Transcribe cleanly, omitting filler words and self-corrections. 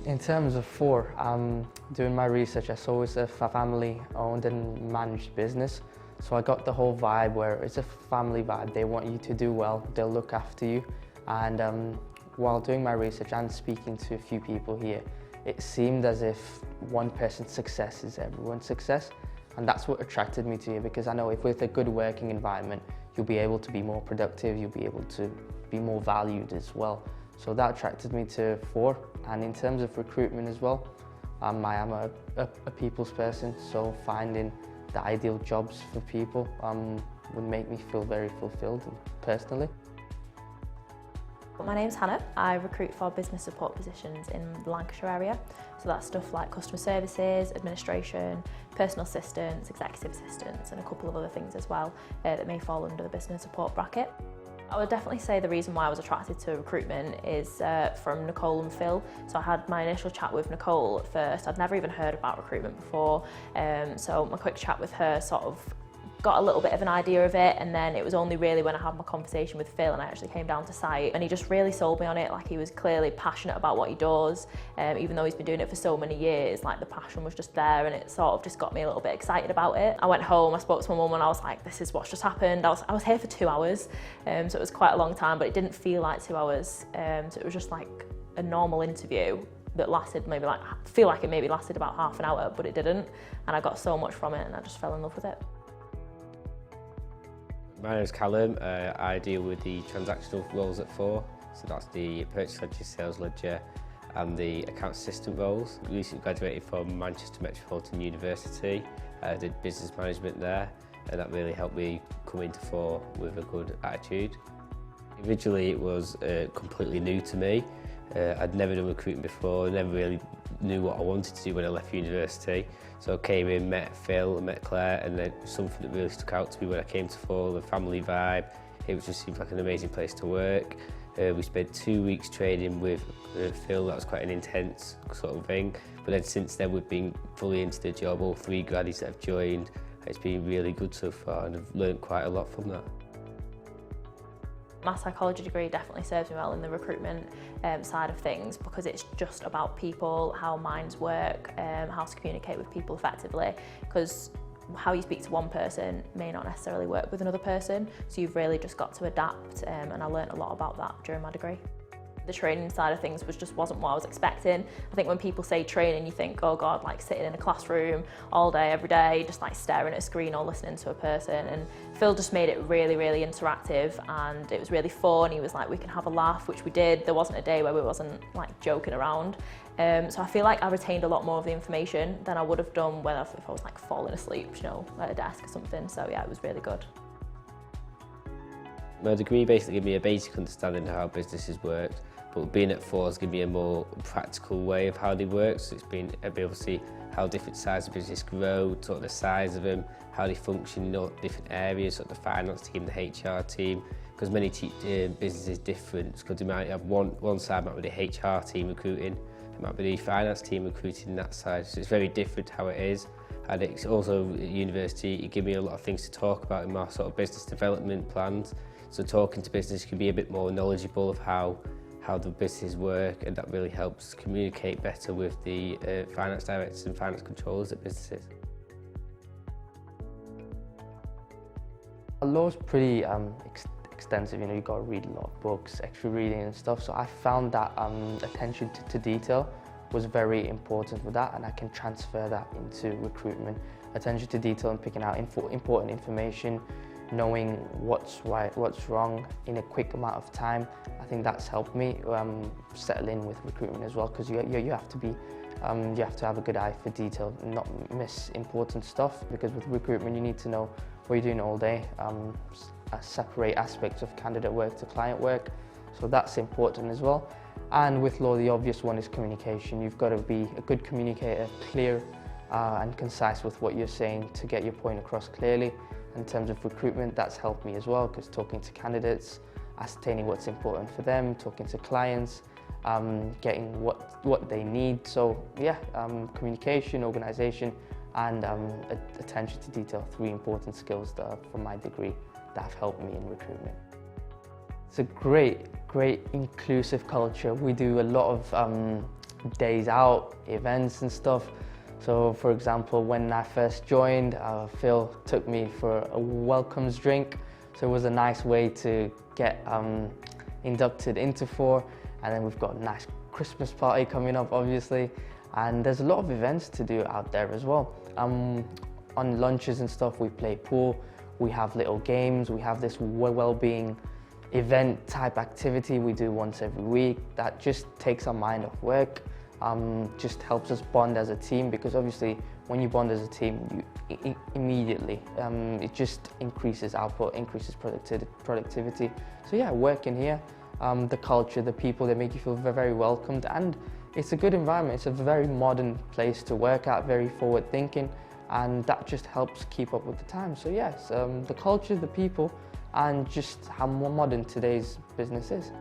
In terms of four, doing my research, I saw it's a family-owned and managed business. So I got the whole vibe where it's a family vibe. They want you to do well, they'll look after you. And while doing my research and speaking to a few people here, it seemed as if one person's success is everyone's success. And that's what attracted me to you, because I know if with a good working environment, you'll be able to be more productive, you'll be able to be more valued as well. So that attracted me to four. And in terms of recruitment as well, I am a people's person, so finding the ideal jobs for people would make me feel very fulfilled personally. My name's Hannah. I recruit for business support positions in the Lancashire area. So that's stuff like customer services, administration, personal assistants, executive assistants, and a couple of other things as well that may fall under the business support bracket. I would definitely say the reason why I was attracted to recruitment is from Nicole and Phil. So I had my initial chat with Nicole at first. I'd never even heard about recruitment before. So my quick chat with her sort of got a little bit of an idea of it, and then it was only really when I had my conversation with Phil and I actually came down to site, and he just really sold me on it. Like, he was clearly passionate about what he does, even though he's been doing it for so many years. Like, the passion was just there, and it sort of just got me a little bit excited about it. I went home, I spoke to my mum, and I was like, this is what's just happened. I was here for 2 hours, so it was quite a long time, but it didn't feel like 2 hours. So it was just like a normal interview that lasted maybe like, I feel like it maybe lasted about half an hour, but it didn't, and I got so much from it, and I just fell in love with it. My name is Callum. I deal with the transactional roles at four, so that's the purchase ledger, sales ledger and the account assistant roles. I recently graduated from Manchester Metropolitan University. I did business management there, and that really helped me come into four with a good attitude. Originally it was completely new to me. I'd never done recruitment before, never really knew what I wanted to do when I left university. So I came in, met Phil, met Claire, and then something that really stuck out to me when I came to four, the family vibe. It just seemed like an amazing place to work. We spent 2 weeks training with Phil. That was quite an intense sort of thing. But then since then we've been fully into the job, all 3 graddies that have joined. It's been really good so far, and I've learned quite a lot from that. My psychology degree definitely serves me well in the recruitment side of things, because it's just about people, how minds work, how to communicate with people effectively, because how you speak to one person may not necessarily work with another person, so you've really just got to adapt, and I learned a lot about that during my degree. The training side of things wasn't what I was expecting. I think when people say training, you think, oh God, like sitting in a classroom all day, every day, just like staring at a screen or listening to a person. And Phil just made it really, really interactive, and it was really fun. He was like, we can have a laugh, which we did. There wasn't a day where we wasn't like joking around. So I feel like I retained a lot more of the information than I would have done if I was like falling asleep, you know, at a desk or something. So yeah, it was really good. My degree basically gave me a basic understanding of how businesses worked, but being at four has given me a more practical way of how they work. So it's been able to see how different sizes of business grow, sort of the size of them, how they function in all different areas, sort of the finance team, the HR team, because many businesses different, because they might have one side might be the HR team recruiting, it might be the finance team recruiting that side, so it's very different how it is. And it's also at university, it gave me a lot of things to talk about in my sort of business development plans. So talking to business can be a bit more knowledgeable of how the businesses work, and that really helps communicate better with the finance directors and finance controllers at businesses. Law's pretty extensive, you know, you've got to read a lot of books, extra reading and stuff, so I found that attention to detail was very important for that, and I can transfer that into recruitment. Attention to detail and picking out important information, knowing what's right, what's wrong in a quick amount of time. I think that's helped me settle in with recruitment as well, because you have to be, you have to have a good eye for detail and not miss important stuff, because with recruitment you need to know what you're doing all day, separate aspects of candidate work to client work, so that's important as well. And with law, the obvious one is communication. You've got to be a good communicator, clear and concise with what you're saying to get your point across clearly. In terms of recruitment, that's helped me as well, because talking to candidates, ascertaining what's important for them, talking to clients, getting what they need. So yeah, communication, organisation, and attention to detail, 3 important skills that are from my degree that have helped me in recruitment. It's a great inclusive culture. We do a lot of days out, events and stuff. So for example, when I first joined, Phil took me for a welcomes drink. So it was a nice way to get inducted into 4. And then we've got a nice Christmas party coming up, obviously. And there's a lot of events to do out there as well. On lunches and stuff, we play pool, we have little games, we have this well-being event type activity we do once every week that just takes our mind off work. Just helps us bond as a team, because obviously when you bond as a team, you immediately, it just increases output, increases productivity. So yeah, working here, the culture, the people, they make you feel very welcomed, and it's a good environment. It's a very modern place to work at, very forward thinking, and that just helps keep up with the times. So yes, the culture, the people, and just how more modern today's business is.